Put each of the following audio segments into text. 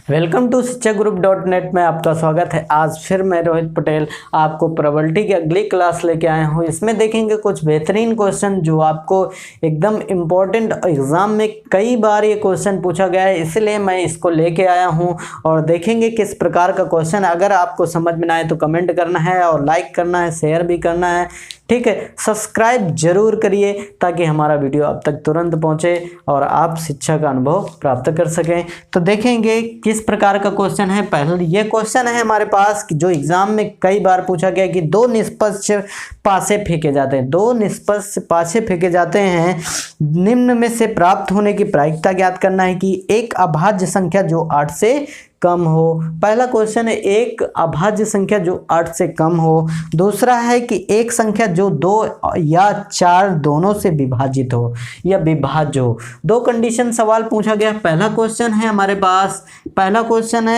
Welcome to शिक्षाग्रुप.net में आपका स्वागत है। आज फिर मैं रोहित पटेल आपको प्रोबेबिलिटी की अगली क्लास लेके आया हूँ। इसमें देखेंगे कुछ बेहतरीन क्वेश्चन जो आपको एकदम इम्पोर्टेंट एग्जाम में कई बार ये क्वेश्चन पूछा गया है, इसलिए मैं इसको लेके आया हूँ और देखेंगे किस प्रकार का क्वेश्चन। अगर आपको समझ में ना आए तो कमेंट करना है और लाइक करना है, शेयर भी करना है, ठीक है। सब्सक्राइब जरूर करिए ताकि हमारा वीडियो आप तक तुरंत पहुंचे और आप शिक्षा का अनुभव प्राप्त कर सकें। तो देखेंगे किस प्रकार का क्वेश्चन है। पहले ये क्वेश्चन है हमारे पास जो एग्जाम में कई बार पूछा गया कि दो निष्पक्ष पासे फेंके जाते हैं, दो निष्पक्ष पासे फेंके जाते हैं, निम्न में से प्राप्त होने की प्रायिकता ज्ञात करना है कि एक अभाज्य संख्या जो 8 से कम हो। पहला क्वेश्चन है एक अभाज्य संख्या जो 8 से कम हो। दूसरा है कि एक संख्या जो 2 या 4 दोनों से विभाजित हो या विभाज्य हो। दो कंडीशन सवाल पूछा गया। पहला क्वेश्चन है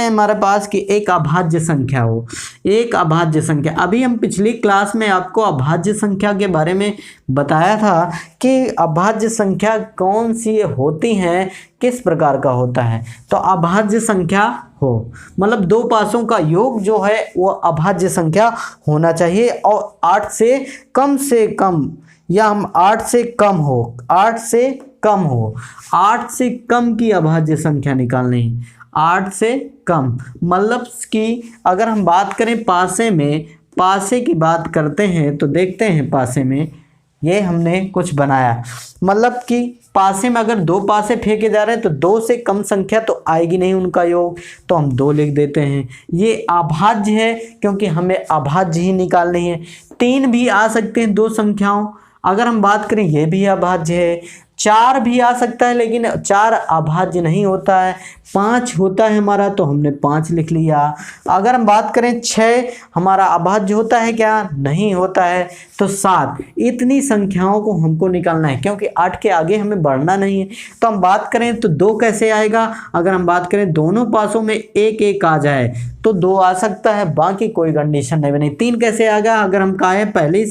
हमारे पास कि एक अभाज्य संख्या हो, एक अभाज्य संख्या। अभी हम पिछली क्लास में आपको अभाज्य संख्या के बारे में बताया था कि अभाज्य संख्या कौन सी होती हैं, किस प्रकार का होता है। तो अभाज्य संख्या हो मतलब दो पासों का योग जो है वो अभाज्य संख्या होना चाहिए और 8 से कम या हम 8 से कम हो, 8 से कम की अभाज्य संख्या निकालनी है। 8 से कम मतलब कि अगर हम बात करें पासे की बात करते हैं तो देखते हैं पासे में ये हमने कुछ बनाया, मतलब कि पासे में अगर दो पासे फेंके जा रहे हैं तो 2 से कम संख्या तो आएगी नहीं उनका योग, तो हम 2 लिख देते हैं। ये अभाज्य है क्योंकि हमें अभाज्य ही निकालनी है। 3 भी आ सकते हैं दो संख्याओं, अगर हम बात करें ये भी अभाज्य है। 4 भी आ सकता है लेकिन 4 अभाज्य नहीं होता है। 5 होता है हमारा तो हमने 5 लिख लिया। अगर हम बात करें 6 हमारा अभाज्य होता है क्या? नहीं होता है। तो 7, इतनी संख्याओं को हमको निकालना है क्योंकि 8 के आगे हमें बढ़ना नहीं है। तो हम बात करें तो 2 कैसे आएगा? अगर हम बात करें दोनों पासों में 1 आ जाए तो 2 आ सकता है, बाकी कोई कंडीशन नहीं बनी। 3 कैसे आ गया? अगर हम कहें पहले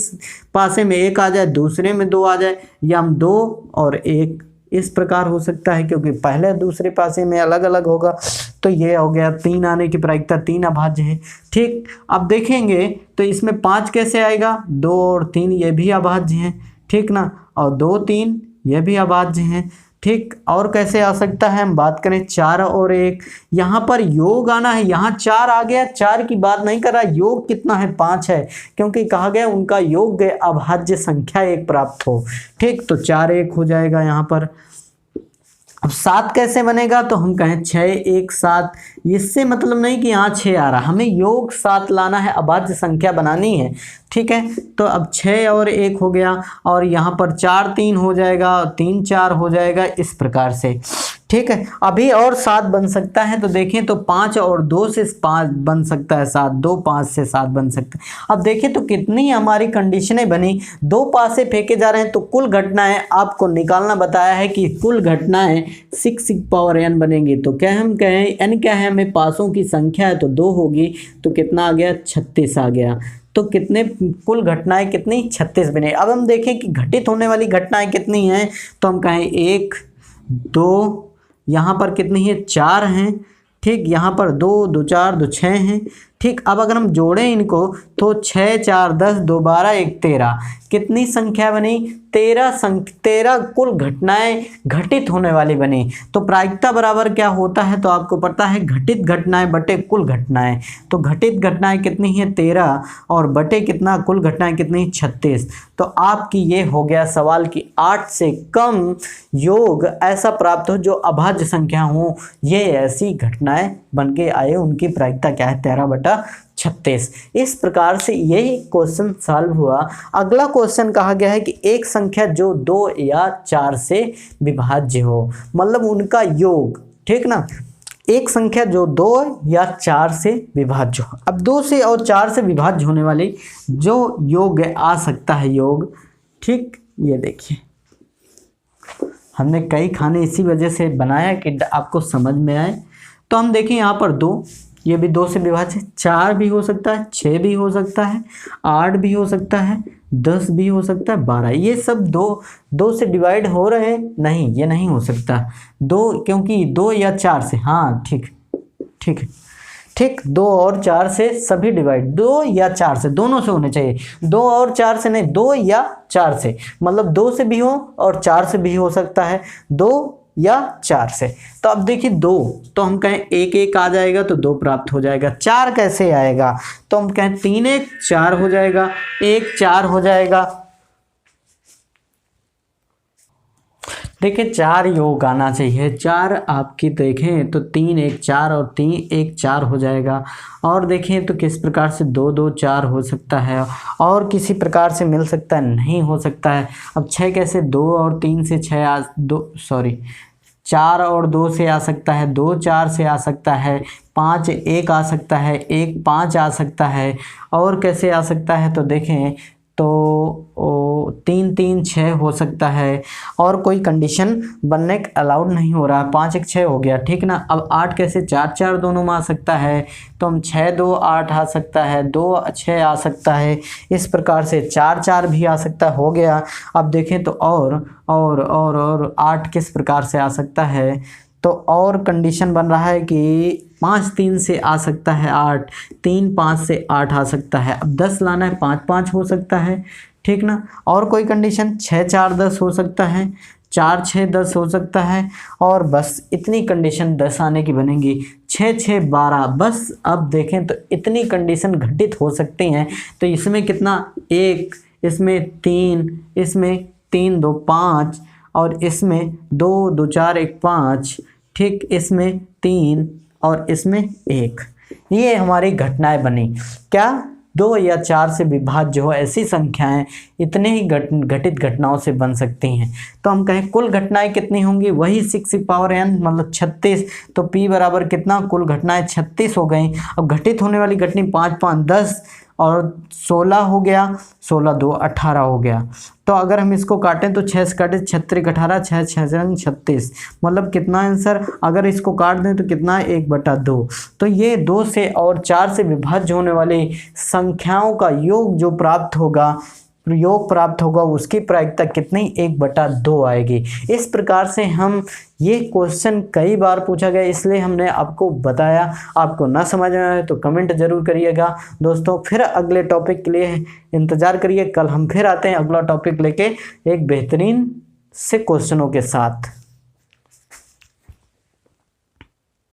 पासे में 1 आ जाए, दूसरे में 2 आ जाए, या हम 2 और 1 इस प्रकार हो सकता है क्योंकि पहले दूसरे पासे में अलग अलग होगा। तो ये हो गया 3 आने की प्रायिकता, 3 अभाज्य है। ठीक, अब देखेंगे तो इसमें 5 कैसे आएगा? 2 और 3 ये भी अभाज्य हैं, ठीक ना, और 2 3 ये भी अभाज्य हैं। ठीक, और कैसे आ सकता है? हम बात करें 4 और 1, यहाँ पर योग आना है। यहाँ 4 आ गया, 4 की बात नहीं कर रहा, योग कितना है? 5 है क्योंकि कहा गया उनका योग अभाज्य संख्या 1 प्राप्त हो। ठीक, तो 4 1 हो जाएगा यहाँ पर। अब 7 कैसे बनेगा? तो हम कहें 6 1 7, इससे मतलब नहीं कि यहाँ 6 आ रहा, हमें योग 7 लाना है, अभाज्य संख्या बनानी है। ठीक है, तो अब 6 और 1 हो गया और यहाँ पर 4 3 हो जाएगा, 3 4 हो जाएगा, इस प्रकार से। ठीक है, अभी और 7 बन सकता है तो देखें तो 5 और 2 से 5 बन सकता है 7, 2 5 से 7 बन सकता है। अब देखें तो कितनी हमारी कंडीशनें बनी। 2 पासे फेंके जा रहे हैं तो कुल घटनाएं आपको निकालना बताया है कि कुल घटनाएं 6n बनेंगी। तो क्या हम कहें n क्या है? हमें पासों की संख्या है तो 2 होगी, तो कितना आ गया? 36 आ गया। तो कितने कुल घटनाएं कितनी? 36 बने। अब हम देखें कि घटित होने वाली घटनाएं कितनी हैं, तो हम कहें 1 2, यहाँ पर कितनी है? 4 हैं। ठीक, यहाँ पर 2 2 4 2 6 हैं। ठीक, अब अगर हम जोड़ें इनको तो 6 4 10 2 12 1 13, कितनी संख्या बनी? 13 कुल घटनाएं घटित होने वाली बनी। तो प्रायिकता बराबर क्या होता है? तो आपको पता है घटित घटनाएं बटे कुल घटनाएं। तो घटित घटनाएं कितनी है? 13 और बटे कितना? कुल घटनाएं कितनी? 36। तो आपकी ये हो गया सवाल कि 8 से कम योग ऐसा प्राप्त हो जो अभाज्य संख्या हो, ये ऐसी घटनाएं बन के आए, उनकी प्रायिकता क्या है? 13/36। इस प्रकार से यही क्वेश्चन सॉल्व हुआ। अगला क्वेश्चन कहा गया है कि एक संख्या जो 2 या 4 से विभाज्य हो, मतलब उनका योग। ठीक ना, एक संख्या जो 2 या 4 से विभाज्य हो। अब 2 से और 4 से विभाज्य होने वाली जो योग आ सकता है योग। ठीक, ये देखिए हमने कई खाने इसी वजह से बनाया कि आपको समझ में आए। तो हम देखें यहाँ पर 2, ये भी 2 से विभाज्य, 4 भी हो सकता है, 6 भी हो सकता है, 8 भी हो सकता है, 10 भी हो सकता है, 12। ये सब 2 से डिवाइड हो रहे हैं? नहीं, ये नहीं हो सकता 2, क्योंकि 2 या 4 से, हाँ ठीक, ठीक है। ठीक, 2 और 4 से सभी डिवाइड, 2 या 4 से, दोनों से होने चाहिए, 2 और 4 से नहीं, 2 या 4 से, मतलब 2 से भी हो और 4 से भी हो सकता है, 2 या 4 से। तो अब देखिए 2, तो हम कहें 1 1 आ जाएगा तो 2 प्राप्त हो जाएगा। 4 कैसे आएगा, तो हम कहें 3 1 4 हो जाएगा, 1 4 हो जाएगा। देखिए 4 योग आना चाहिए, 4 आपकी देखें तो 3 1 4 और 3 1 4 हो जाएगा। और देखें तो किस प्रकार से 2 2 4 हो सकता है, और किसी प्रकार से मिल सकता है, नहीं हो सकता है। अब 6 कैसे, 2 और 3 से 6 आ 2 सॉरी 4 और 2 से आ सकता है, 2 4 से आ सकता है, 5 1 आ सकता है, 1 5 आ सकता है। और कैसे आ सकता है, तो देखें तो 3 3 6 हो सकता है। और कोई कंडीशन बनने अलाउड नहीं हो रहा है, 5 1 6 हो गया, ठीक ना। अब 8 कैसे, 4 4 दोनों में आ सकता है, तो हम 6 2 8 आ सकता है, 2 6 आ सकता है। इस प्रकार से 4 4 भी आ सकता हो गया। अब देखें तो और 8 किस प्रकार से आ सकता है, तो और कंडीशन बन रहा है कि 5 3 से आ सकता है 8, 3 5 से 8 आ सकता है। अब 10 लाना है, 5 5 हो सकता है, ठीक ना। और कोई कंडीशन 6 4 10 हो सकता है, 4 6 10 हो सकता है। और बस इतनी कंडीशन 10 आने की बनेंगी, 6 6 12। बस अब देखें तो इतनी कंडीशन घटित हो सकती हैं। तो इसमें कितना, 1, इसमें 3, इसमें 3 2 5, और इसमें 2 2 4 1 5, ठीक, इसमें 3 और इसमें 1। ये हमारी घटनाएं बनी। क्या 2 या 4 से विभाज्य हो ऐसी संख्याएं इतने ही घटित घटनाओं से बन सकती हैं। तो हम कहें कुल घटनाएं कितनी होंगी, वही 6n मतलब 36। तो p बराबर कितना, कुल घटनाएं 36 हो गई। अब घटित होने वाली घटनी 5 5 10 और 16 हो गया, 16 2 18 हो गया। तो अगर हम इसको काटें तो 6 से काटें, 36 18, 6 6 36, मतलब कितना आंसर, अगर इसको काट दें तो कितना, 1/2। तो ये 2 से और 4 से विभाज्य होने वाली संख्याओं का योग जो प्राप्त होगा उसकी प्रायिकता कितनी, 1/2 आएगी। इस प्रकार से हम, ये क्वेश्चन कई बार पूछा गया इसलिए हमने आपको बताया। आपको ना समझ में आए तो कमेंट जरूर करिएगा दोस्तों। फिर अगले टॉपिक के लिए इंतजार करिए, कल हम फिर आते हैं अगला टॉपिक लेके एक बेहतरीन से क्वेश्चनों के साथ।